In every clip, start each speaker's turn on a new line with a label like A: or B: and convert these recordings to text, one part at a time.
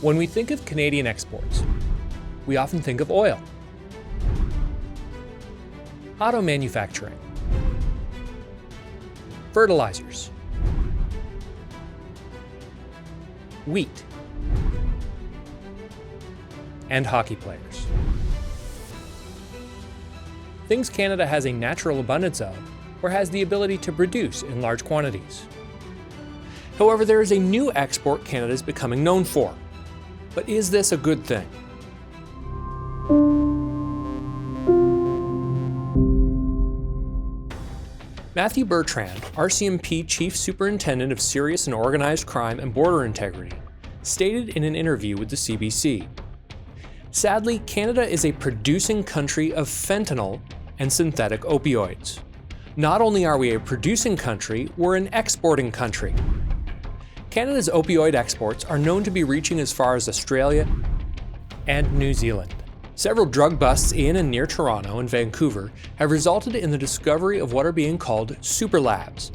A: When we think of Canadian exports, we often think of oil, auto manufacturing, fertilizers, wheat, and hockey players. Things Canada has a natural abundance of, or has the ability to produce in large quantities. However, there is a new export Canada is becoming known for. But is this a good thing? Matthew Bertrand, RCMP Chief Superintendent of Serious and Organized Crime and Border Integrity, stated in an interview with the CBC, "Sadly, Canada is a producing country of fentanyl and synthetic opioids. Not only are we a producing country, we're an exporting country." Canada's opioid exports are known to be reaching as far as Australia and New Zealand. Several drug busts in and near Toronto and Vancouver have resulted in the discovery of what are being called super labs,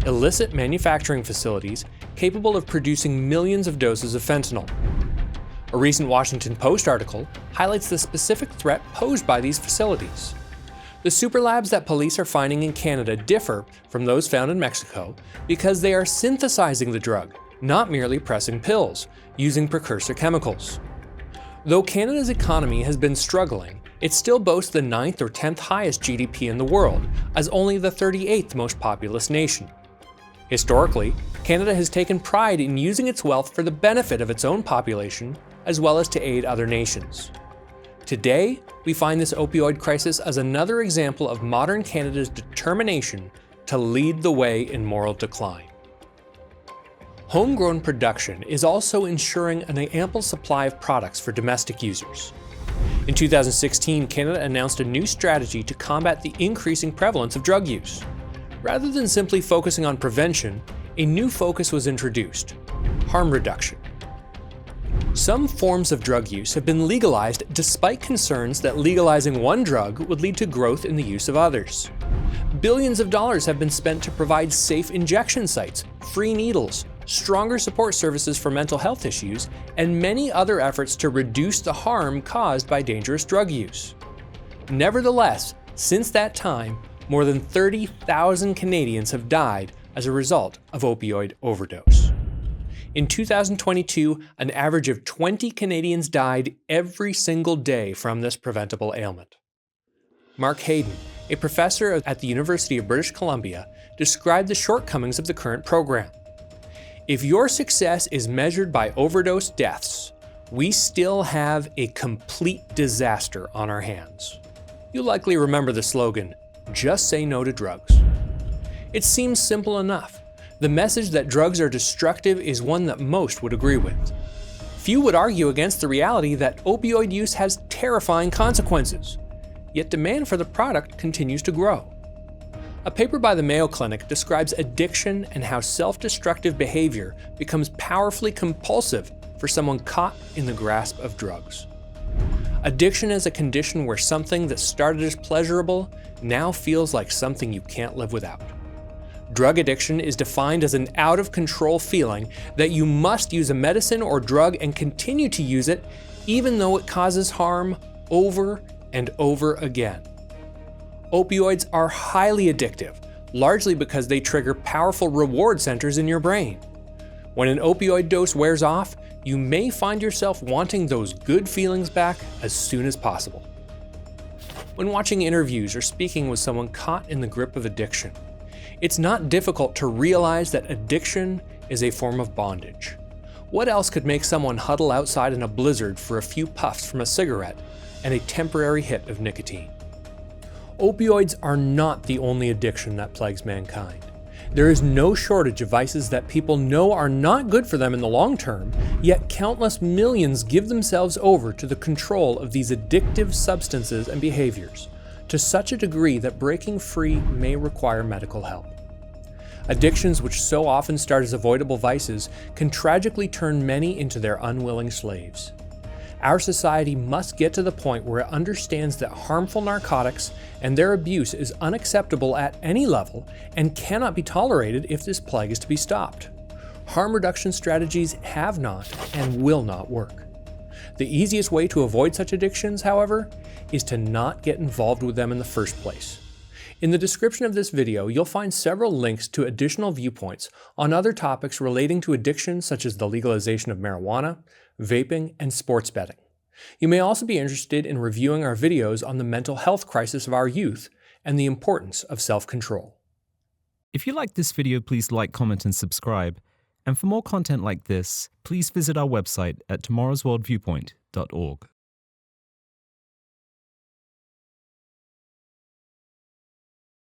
A: illicit manufacturing facilities capable of producing millions of doses of fentanyl. A recent Washington Post article highlights the specific threat posed by these facilities. The super labs that police are finding in Canada differ from those found in Mexico because they are synthesizing the drug, not merely pressing pills, using precursor chemicals. Though Canada's economy has been struggling, it still boasts the 9th or 10th highest GDP in the world, as only the 38th most populous nation. Historically, Canada has taken pride in using its wealth for the benefit of its own population, as well as to aid other nations. Today, we find this opioid crisis as another example of modern Canada's determination to lead the way in moral decline. Homegrown production is also ensuring an ample supply of products for domestic users. In 2016, Canada announced a new strategy to combat the increasing prevalence of drug use. Rather than simply focusing on prevention, a new focus was introduced: harm reduction. Some forms of drug use have been legalized despite concerns that legalizing one drug would lead to growth in the use of others. Billions of dollars have been spent to provide safe injection sites, free needles, stronger support services for mental health issues, and many other efforts to reduce the harm caused by dangerous drug use. Nevertheless, since that time, more than 30,000 Canadians have died as a result of opioid overdose. In 2022, an average of 20 Canadians died every single day from this preventable ailment. Mark Hayden, a professor at the University of British Columbia, described the shortcomings of the current program. "If your success is measured by overdose deaths, we still have a complete disaster on our hands." You'll likely remember the slogan, "Just say no to drugs." It seems simple enough. The message that drugs are destructive is one that most would agree with. Few would argue against the reality that opioid use has terrifying consequences, yet demand for the product continues to grow. A paper by the Mayo Clinic describes addiction and how self-destructive behavior becomes powerfully compulsive for someone caught in the grasp of drugs. Addiction is a condition where something that started as pleasurable now feels like something you can't live without. Drug addiction is defined as an out-of-control feeling that you must use a medicine or drug and continue to use it even though it causes harm over and over again. Opioids are highly addictive, largely because they trigger powerful reward centers in your brain. When an opioid dose wears off, you may find yourself wanting those good feelings back as soon as possible. When watching interviews or speaking with someone caught in the grip of addiction, it's not difficult to realize that addiction is a form of bondage. What else could make someone huddle outside in a blizzard for a few puffs from a cigarette and a temporary hit of nicotine? Opioids are not the only addiction that plagues mankind. There is no shortage of vices that people know are not good for them in the long term, yet countless millions give themselves over to the control of these addictive substances and behaviors, to such a degree that breaking free may require medical help. Addictions, which so often start as avoidable vices, can tragically turn many into their unwilling slaves. Our society must get to the point where it understands that harmful narcotics and their abuse is unacceptable at any level and cannot be tolerated if this plague is to be stopped. harm reduction strategies have not and will not work. The easiest way to avoid such addictions, however, is to not get involved with them in the first place. In the description of this video, you'll find several links to additional viewpoints on other topics relating to addictions such as the legalization of marijuana, vaping, and sports betting. You may also be interested in reviewing our videos on the mental health crisis of our youth and the importance of self-control.
B: If you liked this video, please like, comment, and subscribe. And for more content like this, please visit our website at tomorrowsworldviewpoint.org.